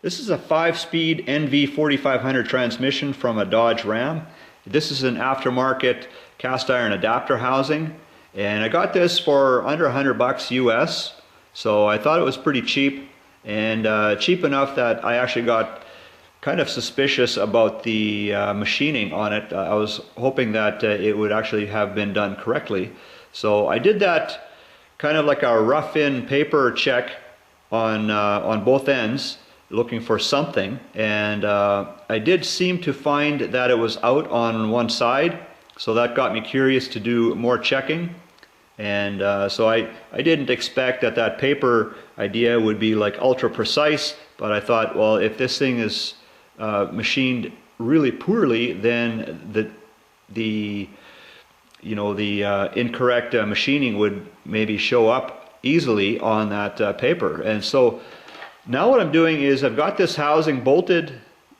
This is a 5-speed NV4500 transmission from a Dodge Ram. This is an aftermarket cast iron adapter housing, and I got this for under $100 US, so I thought it was pretty cheap, and cheap enough that I actually got kind of suspicious about the machining on it. I was hoping that it would actually have been done correctly. So I did that kind of like a rough-in paper check on both ends, looking for something, and I did seem to find that it was out on one side, so that got me curious to do more checking. And so I didn't expect that paper idea would be like ultra precise, but I thought, well, if this thing is machined really poorly, then the incorrect machining would maybe show up easily on that paper. And so now what I'm doing is I've got this housing bolted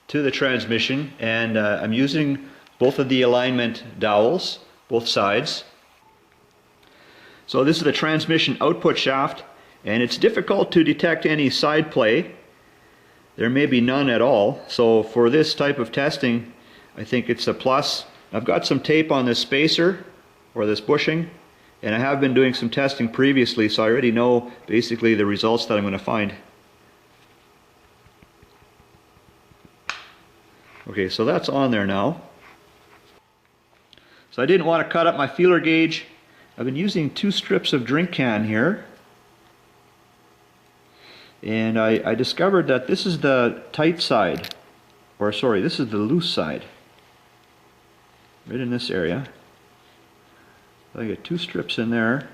to the transmission, and I'm using both of the alignment dowels, both sides. So this is the transmission output shaft, and it's difficult to detect any side play. There may be none at all. So for this type of testing, I think it's a plus. I've got some tape on this spacer, or this bushing, and I have been doing some testing previously, so I already know basically the results that I'm going to find. Okay, so that's on there now. So I didn't want to cut up my feeler gauge. I've been using 2 strips of drink can here, and I discovered that this is the tight side, or sorry, this is the loose side, right in this area. I get 2 strips in there,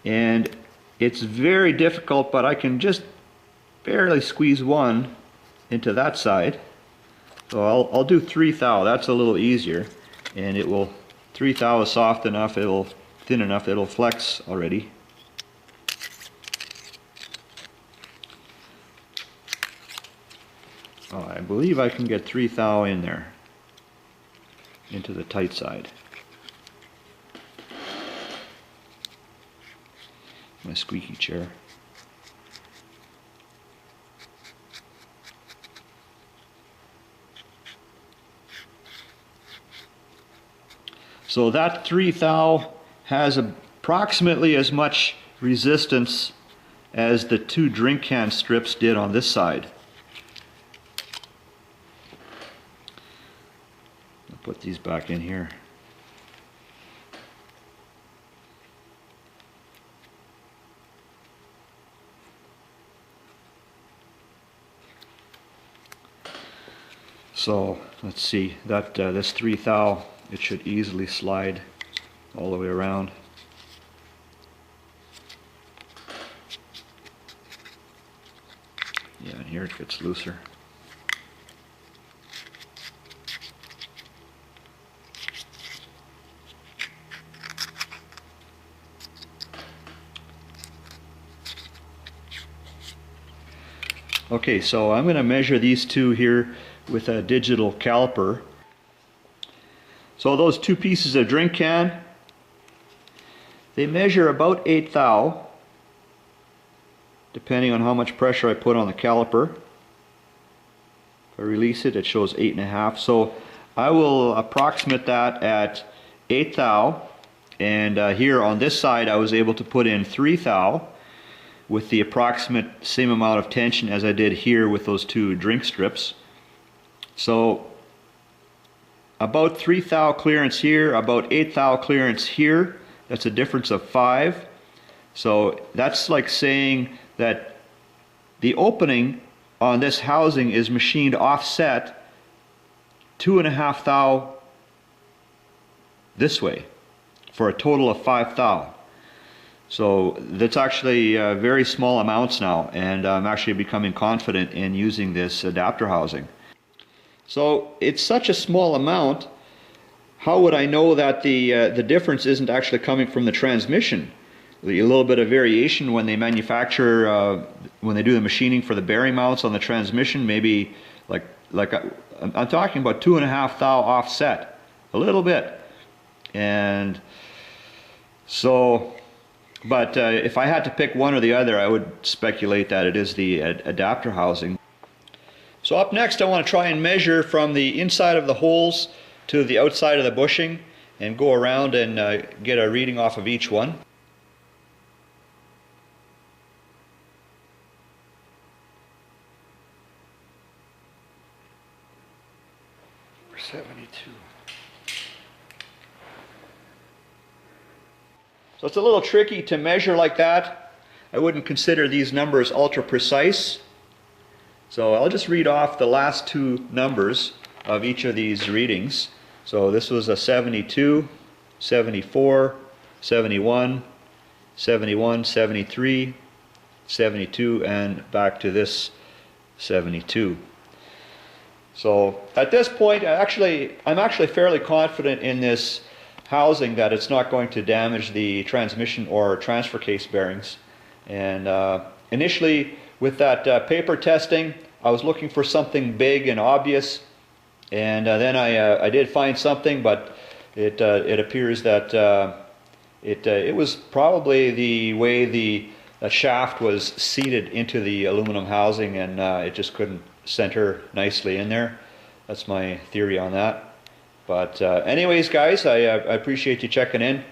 and it's very difficult, but I can just barely squeeze one into that side. So I'll do 3 thou. That's a little easier, and it will 3 thou is soft enough, it'll thin enough, it'll flex already. Oh, I believe I can get 3 thou in there into the tight side. My squeaky chair. So that 3 thou has approximately as much resistance as the 2 drink can strips did on this side. I'll put these back in here. So let's see, that this 3 thou, it should easily slide all the way around. Yeah, and here it gets looser. Okay, so I'm going to measure these two here with a digital caliper. So those 2 pieces of drink can, they measure about 8 thou, depending on how much pressure I put on the caliper. If I release it, it shows 8.5. So I will approximate that at 8 thou, and here on this side I was able to put in 3 thou with the approximate same amount of tension as I did here with those 2 drink strips. So about 3 thou clearance here, about 8 thou clearance here. That's a difference of 5. So that's like saying that the opening on this housing is machined offset 2.5 thou this way for a total of 5 thou. So that's actually very small amounts now, and I'm actually becoming confident in using this adapter housing. So it's such a small amount, how would I know that the difference isn't actually coming from the transmission? A little bit of variation when they manufacture, when they do the machining for the bearing mounts on the transmission, maybe I'm talking about 2.5 thou offset, a little bit. And so But if I had to pick one or the other, I would speculate that it is the adapter housing. So up next, I want to try and measure from the inside of the holes to the outside of the bushing and go around and get a reading off of each one. For 72. So it's a little tricky to measure like that. I wouldn't consider these numbers ultra precise. So I'll just read off the last two numbers of each of these readings. So this was a 72, 74, 71, 71, 73, 72, and back to this 72. So at this point, I'm actually fairly confident in this housing that it's not going to damage the transmission or transfer case bearings. And initially, with that paper testing, I was looking for something big and obvious, and then I did find something, but it appears that it was probably the way the shaft was seated into the aluminum housing, and it just couldn't center nicely in there. That's my theory on that. But anyways, guys, I appreciate you checking in.